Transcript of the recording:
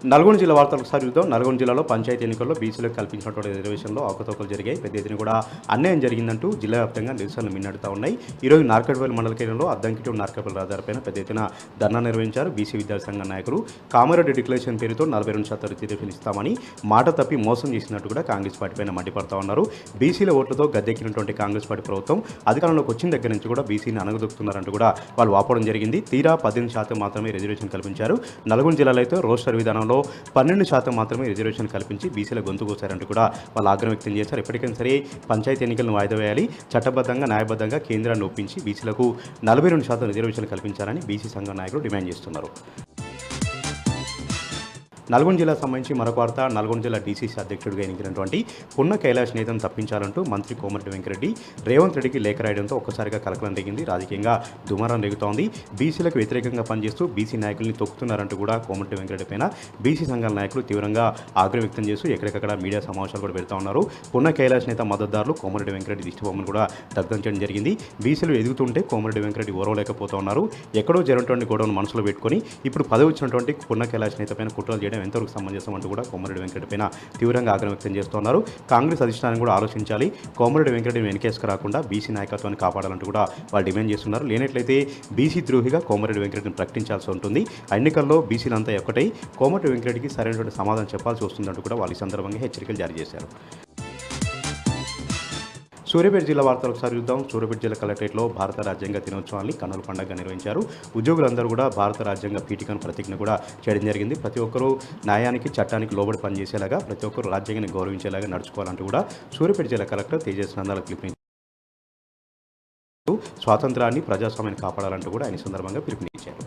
నల్గొండ జిల్లా వార్తలు ఒకసారి చూద్దాం. నల్గొండ జిల్లాలో పంచాయతీ ఎన్నికల్లో బీసీలకు కల్పించినటువంటి రిజర్వేషన్లో అవకతవకలు జరిగాయి. పెద్ద ఎత్తున కూడా అన్యాయం జరిగిందంటూ జిల్లా వ్యాప్తంగా నిరసనలు మిన్నడుతూ ఉన్నాయి. ఈరోజు నార్కట్పల్లి మండల కేంద్రంలో అద్దంకి టు నార్కట్పల్లి రహదారిపైన పెద్ద ఎత్తున ధర్నా నిర్వహించారు. బీసీ విద్యార్థి సంఘ నాయకులు కామారెడ్డి డిక్లరేషన్ పేరుతో 42% రిజర్వేషన్ ఇస్తామని మాట తప్పి మోసం చేసినట్టు కూడా కాంగ్రెస్ పార్టీ పైన మండిపడతా ఉన్నారు. బీసీల ఓట్లతో గద్దెక్కినటువంటి కాంగ్రెస్ పార్టీ ప్రభుత్వం అధికారంలోకి వచ్చిన దగ్గర నుంచి కూడా బీసీని అనగదొక్కుతున్నారంటూ కూడా వాళ్ళు వాపోవడం జరిగింది. తీరా 18% మాత్రమే రిజర్వేషన్ కల్పించారు. నల్గొండ జిల్లాలో అయితే రోస్టర్ విధానంలో 12% మాత్రమే రిజర్వేషన్ కల్పించి బీసీల గొంతు కోసారంటూ కూడా వాళ్ళు ఆగ్రహం వ్యక్తం చేశారు. ఎప్పటికైనా సరే పంచాయతీ ఎన్నికలను వాయిదా వేయాలి, చట్టబద్ధంగా న్యాయబద్ధంగా కేంద్రాన్ని ఒప్పించి బీసీలకు 42% రిజర్వేషన్ కల్పించాలని బీసీ సంఘం నాయకులు డిమాండ్ చేస్తున్నారు. నల్గొండ జిల్లాకు సంబంధించి మరొక వార్త. నల్గొండ జిల్లా డీసీసీ అధ్యక్షుడిగా ఎన్నికైనటువంటి పున్న కైలాష్ నేతను తప్పించాలంటూ మంత్రి కోమటిరెడ్డి వెంకరెడ్డి రేవంత్ రెడ్డికి లేఖ రాయడంతో ఒక్కసారిగా కలకలం రేగింది. రాజకీయంగా దుమారం రేగుతోంది. బీసీలకు వ్యతిరేకంగా పనిచేస్తూ బీసీ నాయకుల్ని తొక్కుతున్నారంటూ కూడా కోమటిరెడ్డి వెంకరెడ్డి పైన బీసీ సంఘాల నాయకులు తీవ్రంగా ఆగ్రహం వ్యక్తం చేస్తూ ఎక్కడికక్కడ మీడియా సమావేశాలు కూడా పెడతా ఉన్నారు. పున్న కైలాష్ నేత మద్దతుదారులు కోమటిరెడ్డి వెంకరెడ్డి దిష్టిబొమ్మను కూడా దగ్ధం చేయడం జరిగింది. బీసీలు ఎదుగుతుంటే కోమటిరెడ్డి వెంకరెడ్డి ఓరవలేకపోతూ ఉన్నారు. ఎక్కడో జరిగినటువంటి గొడవను మనసులో పెట్టుకొని ఇప్పుడు పదవి వచ్చినటువంటి పున్న కైలాష్ నేత పైన కుట్రలు చేయడం ఎంతవరకు సమంజసం అంటూ కూడా కోమటిరెడ్డి వెంకరెడ్డి పైన తీవ్రంగా ఆగ్రహం వ్యక్తం చేస్తున్నారు. కాంగ్రెస్ అధిష్టానం కూడా ఆలోచించాలి. కోమటిరెడ్డి వెంకరెడ్డిని వెనకేసుకు రాకుండా బీసీ నాయకత్వాన్ని కాపాడాలంటూ కూడా వాళ్ళు డిమాండ్ చేస్తున్నారు. లేనట్లయితే బీసీ ద్రోహిగా కోమటిరెడ్డి వెంకరెడ్డిని ప్రకటించాల్సి ఉంటుంది. ఎన్నికల్లో బీసీలంతా ఒక్కటై కోమటిరెడ్డి వెంకరెడ్డికి సరైనటువంటి సమాధానం చెప్పాల్సి వస్తుందంటూ కూడా వాళ్ళు ఈ సందర్భంగా హెచ్చరికలు జారీ చేశారు. సూర్యాపేట జిల్లా వార్తలు ఒకసారి చూద్దాం. సూర్యాపేట జిల్లా కలెక్టరేట్లో భారత రాజ్యాంగ దినోత్సవాన్ని కన్నుల పండుగగా నిర్వహించారు. ఉద్యోగులందరూ కూడా భారత రాజ్యాంగ పీఠికను ప్రతిజ్ఞ కూడా చేయడం జరిగింది. ప్రతి ఒక్కరూ న్యాయానికి చట్టానికి లోబడి పనిచేసేలాగా, ప్రతి ఒక్కరూ రాజ్యాంగాన్ని గౌరవించేలాగా నడుచుకోవాలంటూ కూడా సూర్యాపేట జిల్లా కలెక్టర్ తేజస్ నందాల పిలుపునిచ్చారు. స్వాతంత్రాన్ని ప్రజాస్వామ్యాన్ని కాపాడాలంటూ కూడా ఆయన సందర్భంగా పిలుపునిచ్చారు.